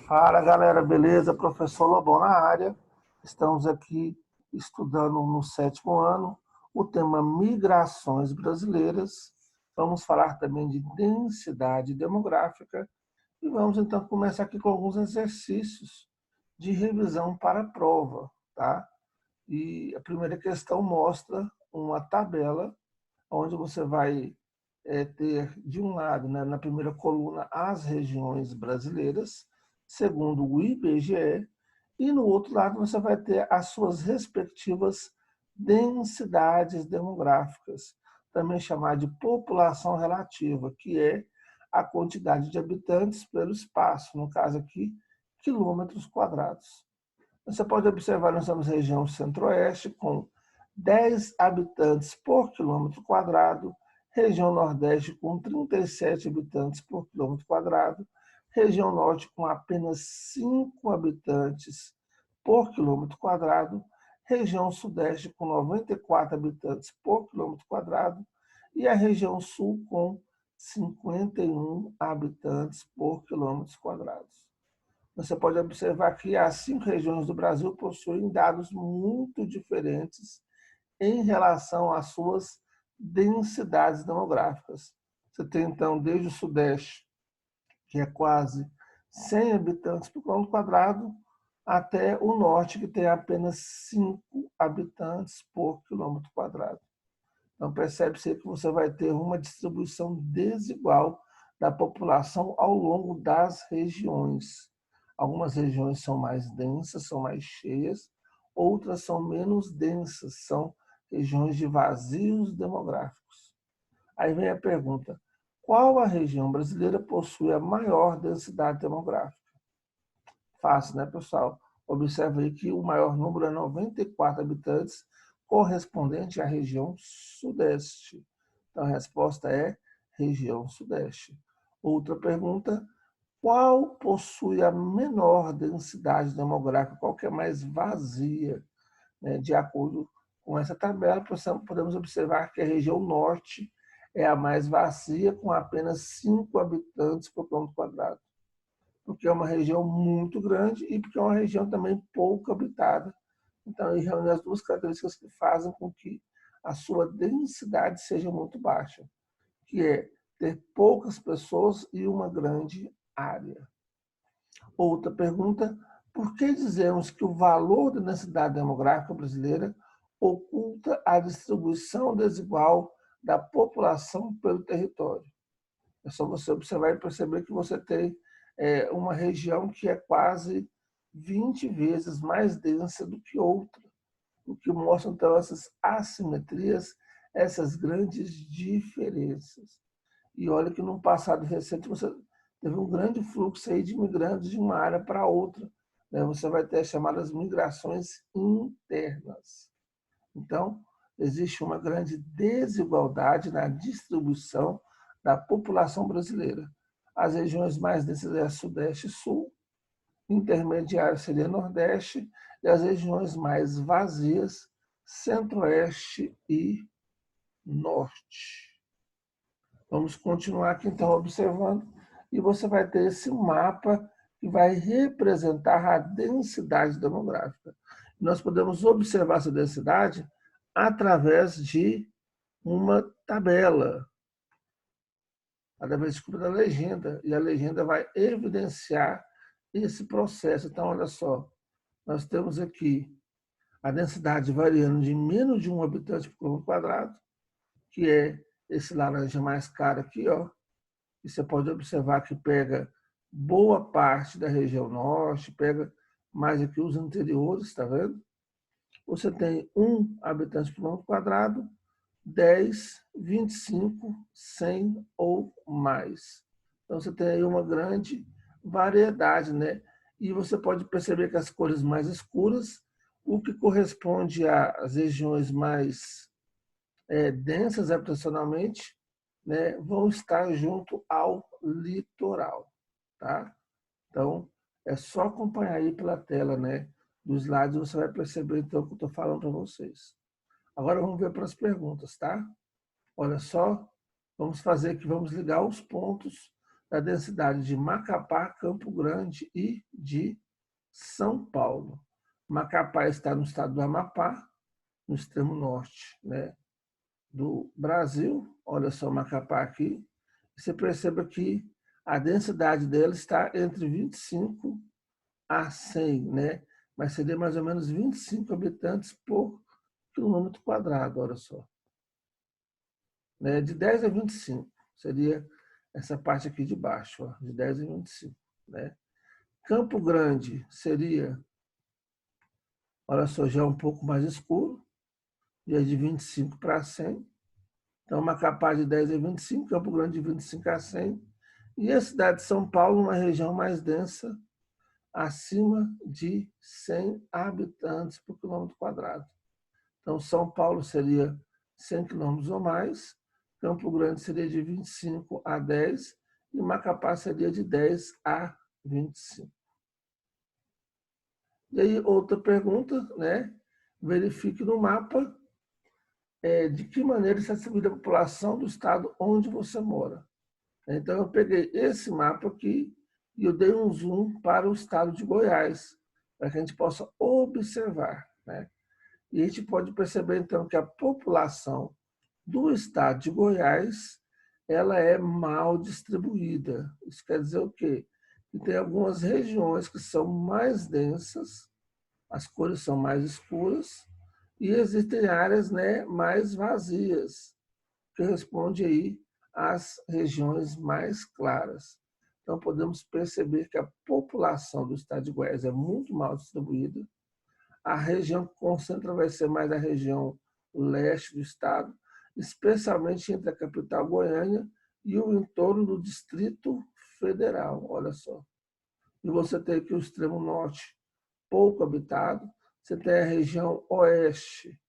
Fala galera, beleza? Professor Lobão na área. Estamos aqui estudando no sétimo ano o tema migrações brasileiras. Vamos falar também de densidade demográfica e vamos então começar aqui com alguns exercícios de revisão para a prova, tá? E a primeira questão mostra uma tabela onde você vai ter, de um lado, né, na primeira coluna, as regiões brasileiras, segundo o IBGE, e no outro lado você vai ter as suas respectivas densidades demográficas, também chamada de população relativa, que é a quantidade de habitantes pelo espaço, no caso aqui, quilômetros quadrados. Você pode observar, nós temos região centro-oeste com 10 habitantes por quilômetro quadrado, região nordeste com 37 habitantes por quilômetro quadrado, região norte com apenas 5 habitantes por quilômetro quadrado, região sudeste com 94 habitantes por quilômetro quadrado e a região sul com 51 habitantes por quilômetros quadrados. Você pode observar que as 5 regiões do Brasil possuem dados muito diferentes em relação às suas densidades demográficas. Você tem, então, desde o Sudeste, que é quase 100 habitantes por quilômetro quadrado, até o Norte, que tem apenas 5 habitantes por quilômetro quadrado. Então, percebe-se que você vai ter uma distribuição desigual da população ao longo das regiões. Algumas regiões são mais densas, são mais cheias, outras são menos densas, são regiões de vazios demográficos. Aí vem a pergunta: qual a região brasileira possui a maior densidade demográfica? Fácil, né, pessoal? Observe aí que o maior número é 94 habitantes, correspondente à região sudeste. Então, a resposta é região sudeste. Outra pergunta: qual possui a menor densidade demográfica? Qual que é mais vazia? Né? De acordo com essa tabela, podemos observar que a região norte é a mais vazia, com apenas 5 habitantes por quilômetro quadrado, porque é uma região muito grande e porque é uma região também pouco habitada. Então, ele reúne as duas características que fazem com que a sua densidade seja muito baixa, que é ter poucas pessoas e uma grande área. Outra pergunta: por que dizemos que o valor da densidade demográfica brasileira oculta a distribuição desigual da população pelo território? É só você observar e perceber que você tem uma região que é quase 20 vezes mais densa do que outra, o que mostra, então, essas assimetrias, essas grandes diferenças. E olha que no passado recente você teve um grande fluxo aí de imigrantes de uma área para outra. Né? Você vai ter as chamadas migrações internas. Então, existe uma grande desigualdade na distribuição da população brasileira. As regiões mais densas é Sudeste e Sul, intermediário seria Nordeste, e as regiões mais vazias, Centro-Oeste e Norte. Vamos continuar aqui, então, observando, e você vai ter esse mapa que vai representar a densidade demográfica. Nós podemos observar essa densidade através de uma tabela, através, desculpa, da legenda, e a legenda vai evidenciar esse processo. Então, olha só, nós temos aqui a densidade variando de menos de 1 habitante por quilômetro quadrado, que é esse laranja mais claro aqui, ó. E você pode observar que pega boa parte da região norte, pega mais aqui os interiores, está vendo? Você tem 1 habitante por quilômetro quadrado, 10, 25, 100 ou mais. Então você tem aí uma grande variedade, né? E você pode perceber que as cores mais escuras, o que corresponde às regiões mais densas habitacionalmente, né, vão estar junto ao litoral, tá? Então, é só acompanhar aí pela tela, né, dos lados, você vai perceber então o que eu estou falando para vocês. Agora vamos ver para as perguntas, tá? Olha só, vamos fazer aqui, vamos ligar os pontos da densidade de Macapá, Campo Grande e de São Paulo. Macapá está no estado do Amapá, no extremo norte, né, do Brasil. Olha só Macapá aqui. Você perceba que a densidade dela está entre 25 a 100, né? Mas seria mais ou menos 25 habitantes por quilômetro quadrado, olha só. Né? De 10 a 25 seria essa parte aqui de baixo, ó, de 10 a 25. Né? Campo Grande seria, olha só, já um pouco mais escuro, já de 25 para 100. Então, Macapá de 10 a 25, Campo Grande de 25 a 100. E a cidade de São Paulo, uma região mais densa, acima de 100 habitantes por quilômetro quadrado. Então, São Paulo seria 100 quilômetros ou mais, Campo Grande seria de 25 a 10 e Macapá seria de 10 a 25. E aí, outra pergunta, né? Verifique no mapa de que maneira está distribuída a população do estado onde você mora. Então, eu peguei esse mapa aqui e eu dei um zoom para o estado de Goiás, para que a gente possa observar. Né? E a gente pode perceber, então, que a população do estado de Goiás ela é mal distribuída. Isso quer dizer o quê? Que tem algumas regiões que são mais densas, as cores são mais escuras, e existem áreas, né, mais vazias, que responde aí às regiões mais claras. Então, podemos perceber que a população do estado de Goiás é muito mal distribuída. A região que concentra vai ser mais a região leste do estado, especialmente entre a capital Goiânia e o entorno do Distrito Federal. Olha só. E você tem aqui o extremo norte, pouco habitado. Você tem a região oeste,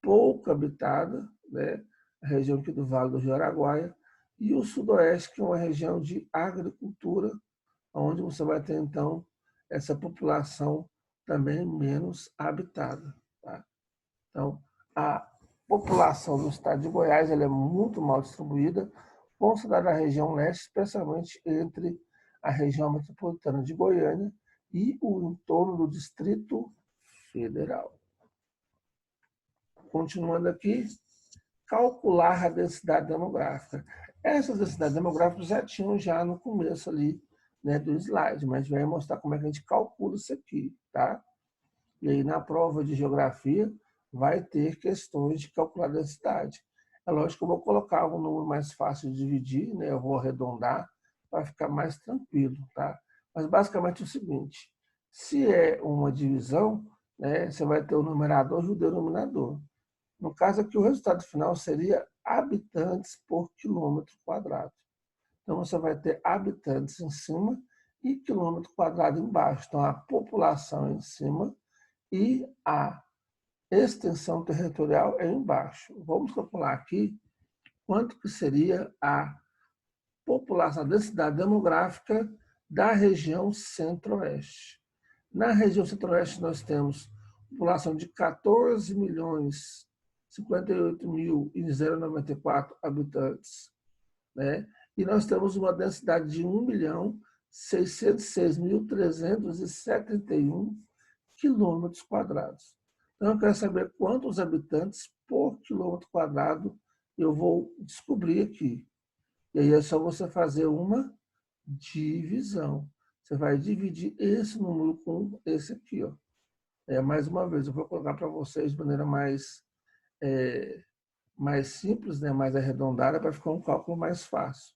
pouco habitada, né? A região aqui do Vale do Rio Araguaia, e o sudoeste, que é uma região de agricultura, onde você vai ter, então, essa população também menos habitada. Tá? Então, a população do estado de Goiás ela é muito mal distribuída, considerada a região leste, especialmente entre a região metropolitana de Goiânia e o entorno do Distrito Federal. Continuando aqui, calcular a densidade demográfica. Essas densidades demográficas já tinham já no começo ali, né, do slide, mas vai mostrar como é que a gente calcula isso aqui, tá? E aí na prova de geografia vai ter questões de calcular a densidade. É lógico que eu vou colocar um número mais fácil de dividir, né? Eu vou arredondar para ficar mais tranquilo, tá? Mas basicamente é o seguinte, se é uma divisão, né, você vai ter o numerador e o denominador. No caso aqui, o resultado final seria habitantes por quilômetro quadrado. Então, você vai ter habitantes em cima e quilômetro quadrado embaixo. Então, a população em cima e a extensão territorial é embaixo. Vamos calcular aqui quanto que seria a população, a densidade demográfica da região centro-oeste. Na região centro-oeste, nós temos população de 14 milhões 58.094 habitantes, né? E nós temos uma densidade de 1.606.371 quilômetros quadrados. Então, eu quero saber quantos habitantes por quilômetro quadrado eu vou descobrir aqui. E aí é só você fazer uma divisão. Você vai dividir esse número com esse aqui, ó. Mais uma vez, eu vou colocar para vocês de maneira mais simples, né, mais arredondada, para ficar um cálculo mais fácil.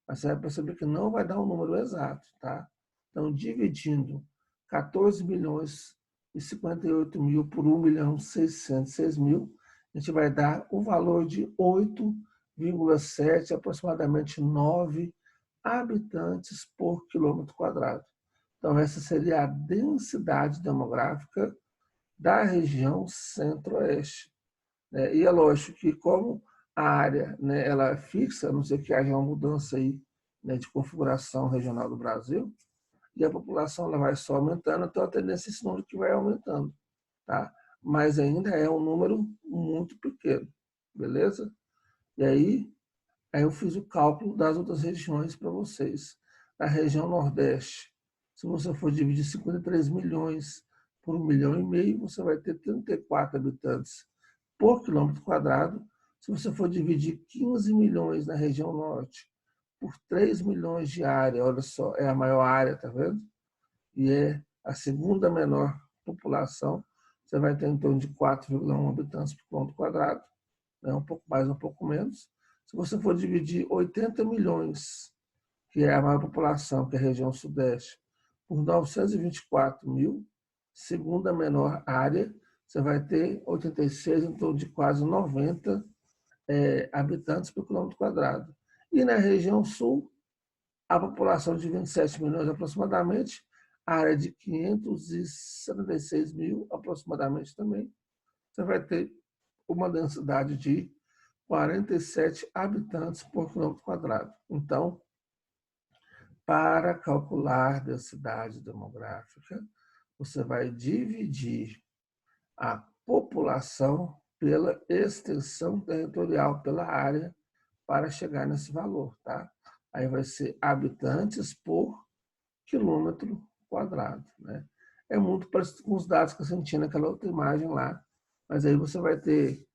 Mas você vai perceber que não vai dar um número exato, tá? Então, dividindo 14 milhões e 58 mil por 1.606.000, a gente vai dar o valor de 8,7, aproximadamente 9 habitantes por quilômetro quadrado. Então, essa seria a densidade demográfica da região centro-oeste. E é lógico que como a área, né, ela é fixa, a não ser que haja uma mudança aí, né, de configuração regional do Brasil, e a população ela vai só aumentando, então a tendência é esse número que vai aumentando. Tá? Mas ainda é um número muito pequeno, beleza? E aí eu fiz o cálculo das outras regiões para vocês. Na região Nordeste, Se você for dividir 53 milhões por 1,5 milhão, você vai ter 34 habitantes por quilômetro quadrado. Se você for dividir 15 milhões na região norte por 3 milhões de área, olha só, é a maior área, tá vendo? E é a segunda menor população, você vai ter em torno de 4,1 habitantes por quilômetro quadrado, né? Um pouco mais, um pouco menos. Se você for dividir 80 milhões, que é a maior população, que é a região sudeste, por 924 mil, segunda menor área, você vai ter 86, em torno de quase 90 habitantes por quilômetro quadrado. E na região sul, a população de 27 milhões aproximadamente, a área de 576 mil aproximadamente também, você vai ter uma densidade de 47 habitantes por quilômetro quadrado. Então, para calcular densidade demográfica, você vai dividir a população pela extensão territorial, pela área, para chegar nesse valor, tá? Aí vai ser habitantes por quilômetro quadrado, né? É muito parecido com os dados que a gente tinha naquela outra imagem lá, mas aí você vai ter,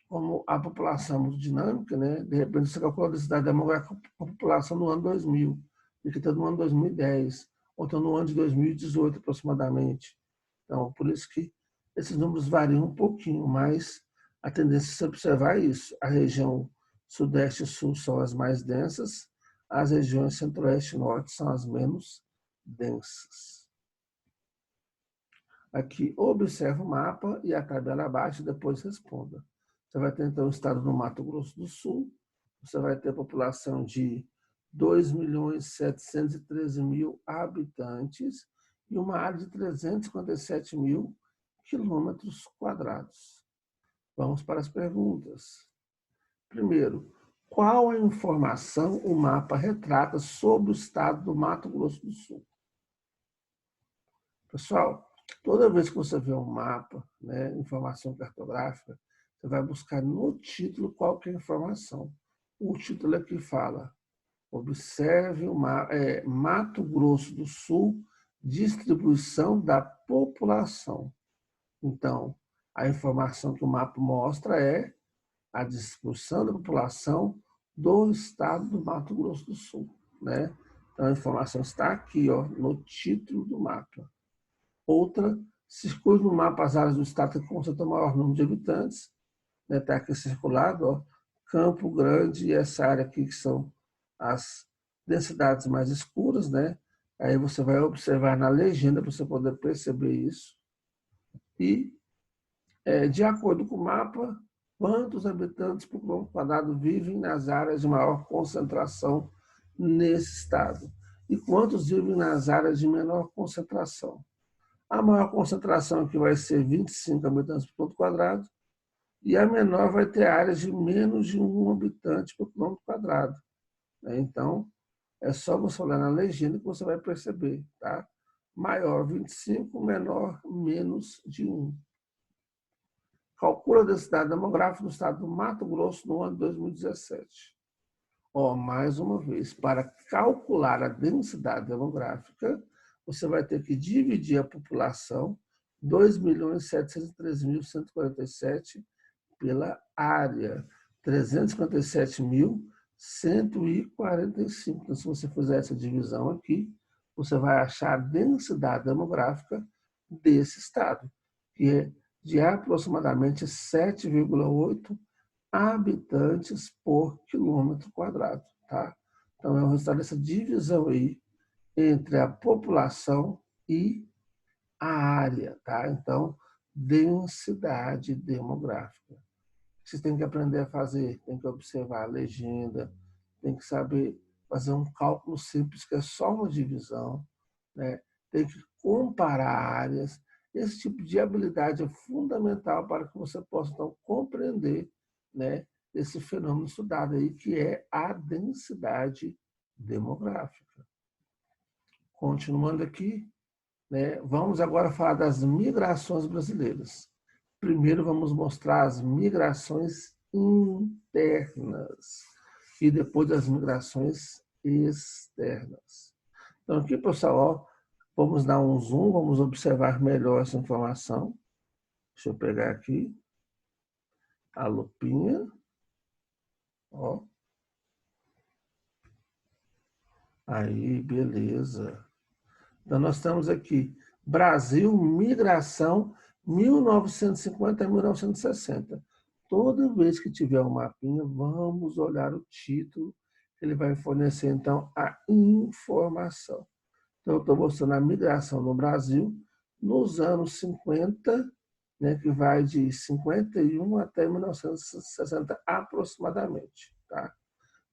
como a população é muito dinâmica, né? De repente você calcula a densidade demográfica com a população no ano 2000, e que está no ano 2010, ou está no ano de 2018 aproximadamente. Então, por isso que esses números variam um pouquinho, mas a tendência é se observar isso. A região sudeste e sul são as mais densas, as regiões centro-oeste e norte são as menos densas. Aqui, observe o mapa e a tabela abaixo e depois responda. Você vai ter, então, o estado do Mato Grosso do Sul, você vai ter a população de 2.713.000 habitantes e uma área de 357 mil quilômetros quadrados. Vamos para as perguntas. Primeiro, qual a informação o mapa retrata sobre o estado do Mato Grosso do Sul? Pessoal, toda vez que você vê um mapa, né, informação cartográfica, você vai buscar no título qual que é a informação. O título aqui fala: observe o Mato Grosso do Sul, distribuição da população. Então, a informação que o mapa mostra é a distribuição da população do estado do Mato Grosso do Sul, né? Então, a informação está aqui, ó, no título do mapa. Outra, circule no mapa as áreas do estado que concentram o maior número de habitantes, né? Está aqui circulado, ó, Campo Grande e essa área aqui que são as densidades mais escuras, né? Aí você vai observar na legenda para você poder perceber isso. E, de acordo com o mapa, quantos habitantes por quilômetro quadrado vivem nas áreas de maior concentração nesse estado? E quantos vivem nas áreas de menor concentração? A maior concentração aqui vai ser 25 habitantes por quilômetro quadrado, e a menor vai ter áreas de menos de 1 habitante por quilômetro quadrado. Então, é só você olhar na legenda que você vai perceber, tá? Maior 25, menor menos de 1. Calcula a densidade demográfica do estado do Mato Grosso no ano 2017. Mais uma vez, para calcular a densidade demográfica, você vai ter que dividir a população, 2.713.147, pela área, 357.145. Então, se você fizer essa divisão aqui, você vai achar a densidade demográfica desse estado, que é de aproximadamente 7,8 habitantes por quilômetro quadrado, tá? Então, é o resultado dessa divisão aí entre a população e a área, tá? Então, densidade demográfica. Vocês têm que aprender a fazer, tem que observar a legenda, tem que saber fazer um cálculo simples, que é só uma divisão, né? Tem que comparar áreas. Esse tipo de habilidade é fundamental para que você possa, então, compreender, né, esse fenômeno estudado aí, que é a densidade demográfica. Continuando aqui, né, vamos agora falar das migrações brasileiras. Primeiro vamos mostrar as migrações internas e depois as migrações externas. Então, aqui, pessoal, ó, vamos dar um zoom, vamos observar melhor essa informação. Deixa eu pegar aqui a lupinha. Ó. Aí, beleza. Então, nós estamos aqui, Brasil, migração, 1950 a 1960. Toda vez que tiver um mapinha, vamos olhar o título, ele vai fornecer, então, a informação. Então, eu estou mostrando a migração no Brasil nos anos 50, né, que vai de 51 até 1960 aproximadamente. Tá?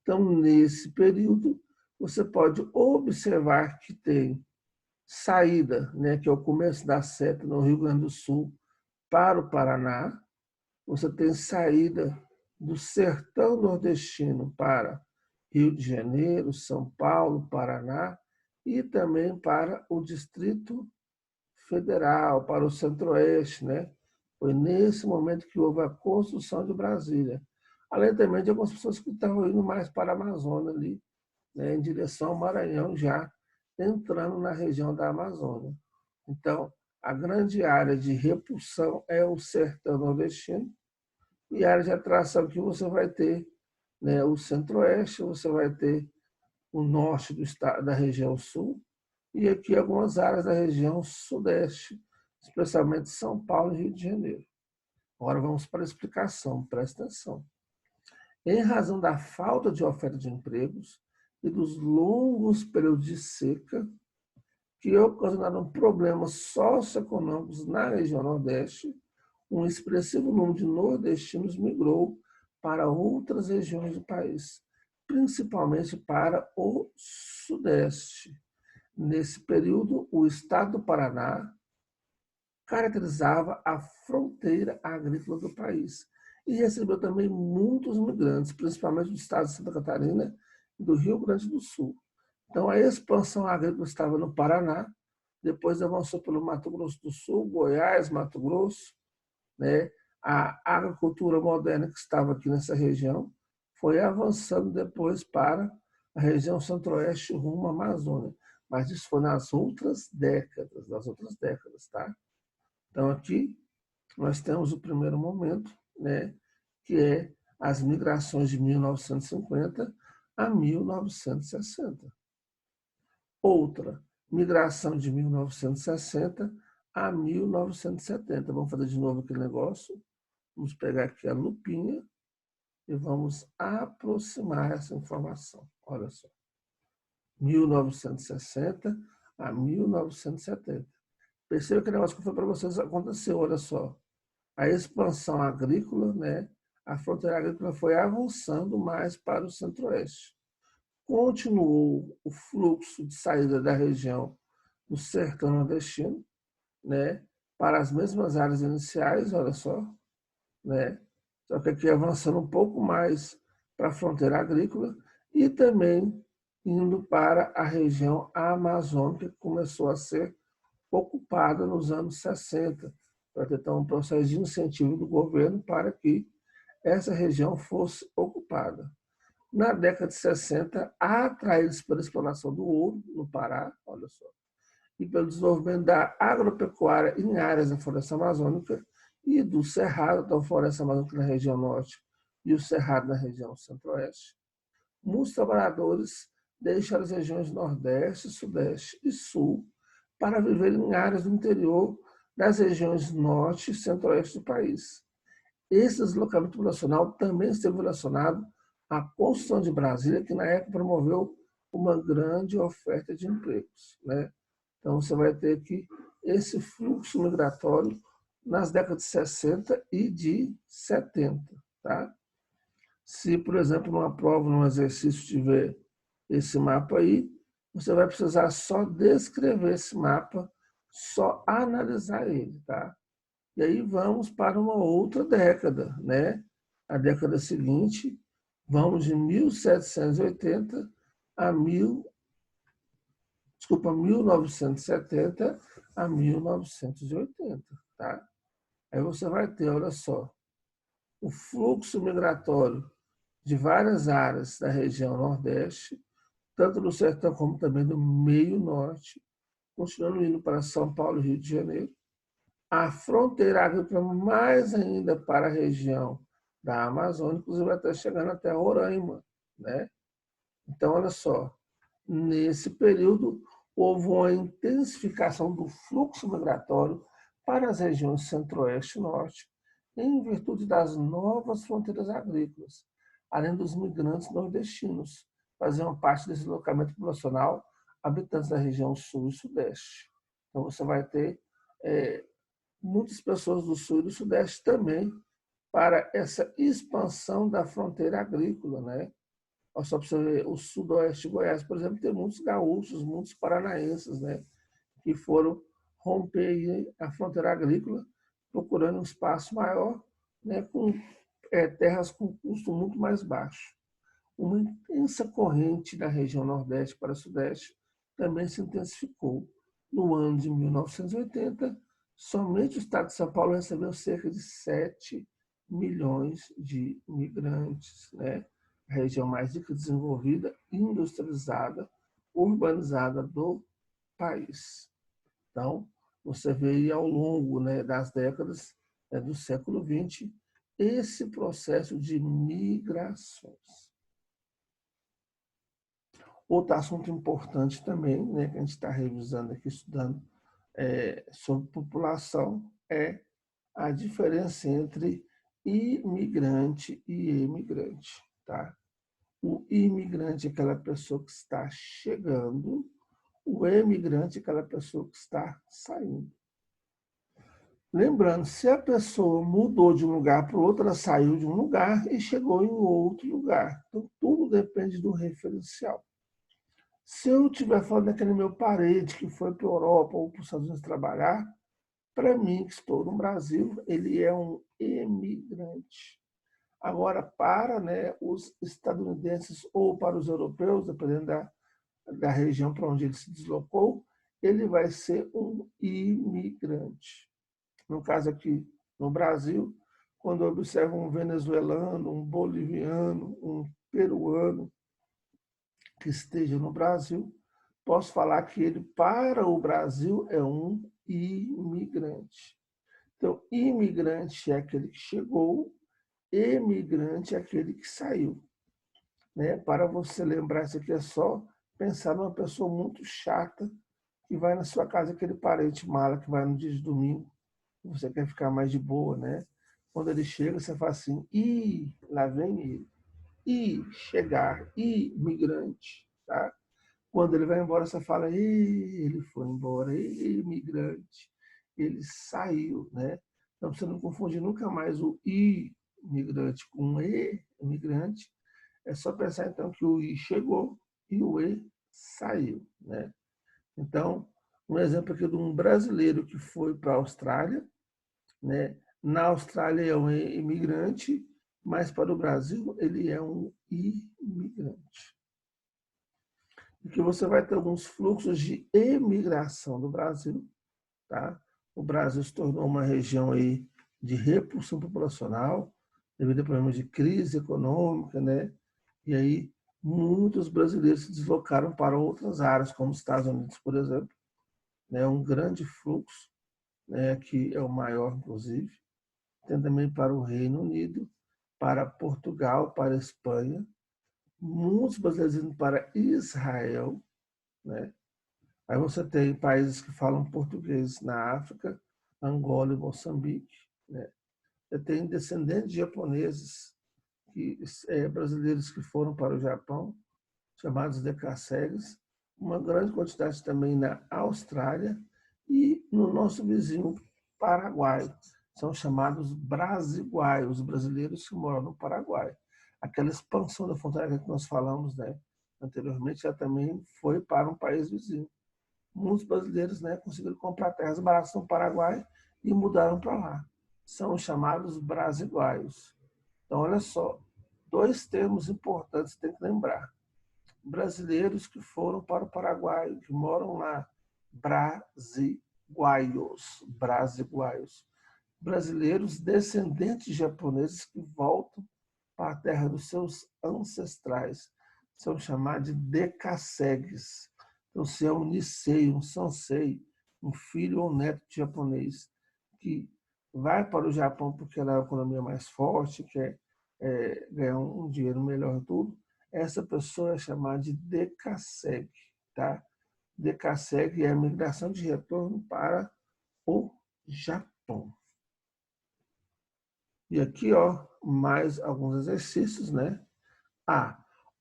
Então, nesse período, você pode observar que tem saída, né, que é o começo da seta no Rio Grande do Sul para o Paraná. Você tem saída do sertão nordestino para Rio de Janeiro, São Paulo, Paraná e também para o Distrito Federal, para o Centro-Oeste, né? Foi nesse momento que houve a construção de Brasília. Além também de algumas pessoas que estavam indo mais para a Amazônia ali, né, em direção ao Maranhão, já entrando na região da Amazônia. Então, a grande área de repulsão é o sertão nordestino e a área de atração que você vai ter, né, o centro-oeste, você vai ter o norte do estado, da região sul e aqui algumas áreas da região sudeste, especialmente São Paulo e Rio de Janeiro. Agora vamos para a explicação, presta atenção. Em razão da falta de oferta de empregos e dos longos períodos de seca, que ocasionaram problemas socioeconômicos na região Nordeste, um expressivo número de nordestinos migrou para outras regiões do país, principalmente para o Sudeste. Nesse período, o estado do Paraná caracterizava a fronteira agrícola do país e recebeu também muitos migrantes, principalmente do estado de Santa Catarina e do Rio Grande do Sul. Então, a expansão agrícola estava no Paraná, depois avançou pelo Mato Grosso do Sul, Goiás, Mato Grosso, né? A agricultura moderna que estava aqui nessa região foi avançando depois para a região centro-oeste rumo à Amazônia. Mas isso foi nas outras décadas, tá? Então, aqui nós temos o primeiro momento, né, que é as migrações de 1950 a 1960. Outra, migração de 1960 a 1970. Vamos fazer de novo aquele negócio. Vamos pegar aqui a lupinha e vamos aproximar essa informação. Olha só. 1960 a 1970. Perceba que o negócio que foi para vocês aconteceu, olha só. A expansão agrícola, né? A fronteira agrícola foi avançando mais para o centro-oeste. Continuou o fluxo de saída da região do sertão nordestino, né? Para as mesmas áreas iniciais, olha só, né? Só que aqui avançando um pouco mais para a fronteira agrícola e também indo para a região amazônica, que começou a ser ocupada nos anos 60, para tentar um processo de incentivo do governo para que essa região fosse ocupada. Na década de 60, atraídos pela exploração do ouro no Pará, olha só, e pelo desenvolvimento da agropecuária em áreas da floresta amazônica e do cerrado, da floresta amazônica na região norte e o cerrado na região centro-oeste, muitos trabalhadores deixaram as regiões nordeste, sudeste e sul para viver em áreas do interior das regiões norte e centro-oeste do país. Esse deslocamento populacional também esteve relacionado à construção de Brasília, que na época promoveu uma grande oferta de empregos, né? Então, você vai ter aqui esse fluxo migratório nas décadas de 60 e de 70. Tá? Se, por exemplo, numa prova, num exercício, tiver esse mapa aí, você vai precisar só descrever esse mapa, só analisar ele. Tá? E aí vamos para uma outra década, né? A década seguinte, vamos de 1780 a 1970 a 1980, tá? Aí você vai ter, olha só, o fluxo migratório de várias áreas da região Nordeste, tanto do sertão como também do meio norte, continuando indo para São Paulo e Rio de Janeiro. A fronteira agrícola mais ainda para a região da Amazônia, inclusive até chegando até Roraima, né? Então, olha só, nesse período houve uma intensificação do fluxo migratório para as regiões centro-oeste e norte, em virtude das novas fronteiras agrícolas, além dos migrantes nordestinos, faziam parte desse deslocamento populacional habitantes da região sul e sudeste. Então, você vai ter muitas pessoas do sul e do sudeste também para essa expansão da fronteira agrícola, né? Só para você ver, o sudoeste de Goiás, por exemplo, tem muitos gaúchos, muitos paranaenses, né? Que foram romper a fronteira agrícola, procurando um espaço maior, né? Com terras com custo muito mais baixo. Uma intensa corrente da região nordeste para o sudeste também se intensificou. No ano de 1980, somente o estado de São Paulo recebeu cerca de 7 milhões de imigrantes, né? A região mais rica, desenvolvida, industrializada, urbanizada do país. Então, você vê aí ao longo, né, das décadas do século XX esse processo de migrações. Outro assunto importante também, né, que a gente está revisando aqui, estudando sobre população, é a diferença entre imigrante e emigrante. Tá? O imigrante é aquela pessoa que está chegando, o emigrante é aquela pessoa que está saindo. Lembrando, se a pessoa mudou de um lugar para o outro, ela saiu de um lugar e chegou em outro lugar. Então, tudo depende do referencial. Se eu estiver falando daquele meu parente que foi para a Europa ou para os Estados Unidos trabalhar, para mim, que estou no Brasil, ele é um emigrante. Agora, para, né, os estadunidenses ou para os europeus, dependendo da região para onde ele se deslocou, ele vai ser um imigrante. No caso aqui no Brasil, quando eu observo um venezuelano, um boliviano, um peruano que esteja no Brasil, posso falar que ele, para o Brasil, é um imigrante. Então, imigrante é aquele que chegou, emigrante é aquele que saiu. Né? Para você lembrar, isso aqui é só pensar numa pessoa muito chata que vai na sua casa, aquele parente mala que vai no dia de domingo, você quer ficar mais de boa, né? Quando ele chega, você fala assim, lá vem ele. Chegar, imigrante, tá? Quando ele vai embora, você fala, ele foi embora, imigrante, ele saiu, né? Então, você não confundir nunca mais o imigrante com o imigrante. É só pensar, então, que o I chegou e o E saiu, né? Então, um exemplo aqui de um brasileiro que foi para a Austrália, né? Na Austrália é um imigrante, mas para o Brasil ele é um imigrante. E que você vai ter alguns fluxos de emigração do Brasil, tá? O Brasil se tornou uma região aí de repulsão populacional, devido a problemas de crise econômica, né? E aí muitos brasileiros se deslocaram para outras áreas, como os Estados Unidos, por exemplo, né? Um grande fluxo, né? Que é o maior, inclusive. Tem também para o Reino Unido, para Portugal, para a Espanha, muitos brasileiros indo para Israel, né? Aí você tem países que falam português na África, Angola e Moçambique, né? Você tem descendentes de japoneses, brasileiros que foram para o Japão, chamados decassegues, uma grande quantidade também na Austrália e no nosso vizinho Paraguai. São chamados brasiguaios, os brasileiros que moram no Paraguai. Aquela expansão da fronteira que nós falamos, né, anteriormente, já também foi para um país vizinho. Muitos brasileiros, né, conseguiram comprar terras baratas no Paraguai e mudaram para lá. São chamados brasiguaios. Então, olha só, dois termos importantes que tem que lembrar. Brasileiros que foram para o Paraguai, que moram lá, brasiguaios. Brasileiros descendentes de japoneses que voltam para a terra dos seus ancestrais. são chamados de decassegues. Então, se é um Nisei, um Sansei, um filho ou neto de japonês que vai para o Japão porque ela é a economia mais forte, quer ganhar um dinheiro melhor e tudo, essa pessoa é chamada de decassegue, tá? Decassegue é a migração de retorno para o Japão. E aqui, ó, mais alguns exercícios, né?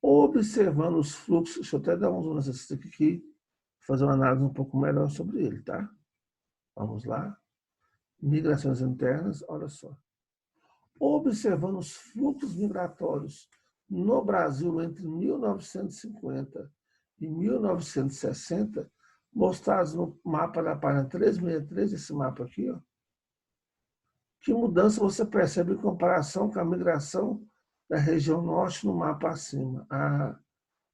Observando os fluxos, deixa eu até dar um exercício aqui, fazer uma análise um pouco melhor sobre ele, tá? Vamos lá. Migrações internas, olha só. Observando os fluxos migratórios no Brasil entre 1950 e 1960, mostrados no mapa da página 363, esse mapa aqui, ó. Que mudança você percebe em comparação com a migração da região norte no mapa acima?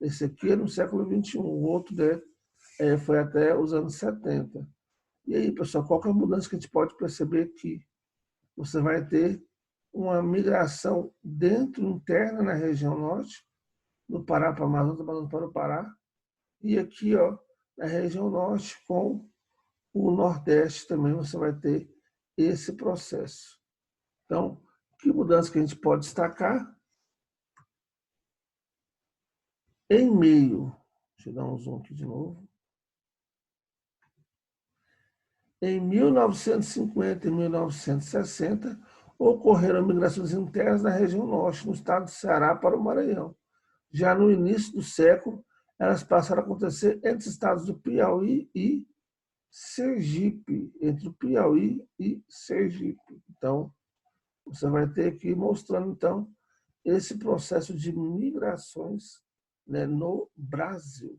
Esse aqui é no século XXI, o outro foi até os anos 70. E aí, pessoal, qual que é a mudança que a gente pode perceber aqui? Você vai ter uma migração interna na região norte, do Pará para o Amazonas, do Amazonas para o Pará, e aqui, ó, na região norte com o Nordeste também você vai ter esse processo. Então, que mudança que a gente pode destacar? Em meio, deixa eu dar um zoom aqui de novo. Em 1950 e 1960, ocorreram migrações internas na região norte, no estado do Ceará para o Maranhão. Já no início do século, elas passaram a acontecer entre os estados do Piauí e Sergipe, entre o Piauí e Sergipe. Então, você vai ter aqui mostrando, então, esse processo de migrações, né, no Brasil.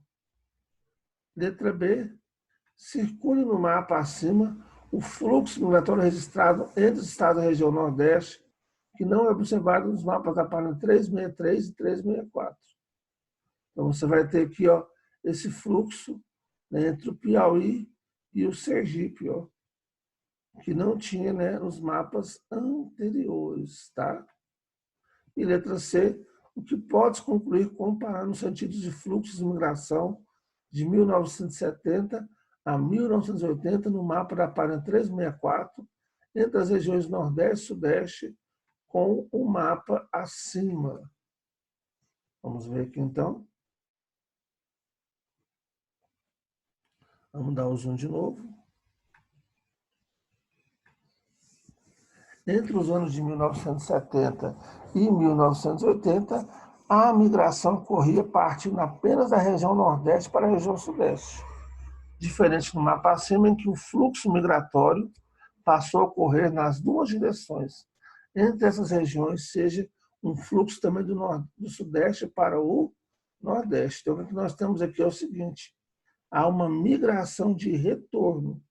Letra B, circule no mapa acima o fluxo migratório registrado entre os estados da região Nordeste, que não é observado nos mapas da página 363 e 364. Então, você vai ter aqui, ó, esse fluxo, né, entre o Piauí e o Sergipe, ó, que não tinha, né, nos mapas anteriores, tá? E letra C, o que pode concluir comparando os sentidos de fluxos de migração de 1970 a 1980 no mapa da página 364, entre as regiões Nordeste e Sudeste, com o mapa acima. Vamos ver aqui, então. Vamos dar o zoom de novo. Entre os anos de 1970 e 1980, a migração ocorria partindo apenas da região Nordeste para a região Sudeste. Diferente do mapa acima, em que o fluxo migratório passou a ocorrer nas duas direções. Entre essas regiões, seja um fluxo também do Sudeste para o Nordeste. Então, o que nós temos aqui é o seguinte, há uma migração de retorno.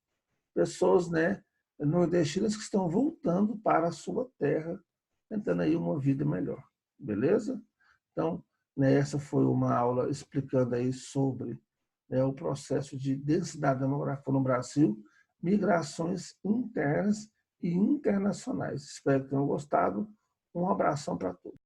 Pessoas, né, nordestinas que estão voltando para a sua terra, tentando aí uma vida melhor. Beleza? Então, né, essa foi uma aula explicando aí sobre o processo de densidade demográfica no Brasil, migrações internas e internacionais. Espero que tenham gostado. Um abração para todos.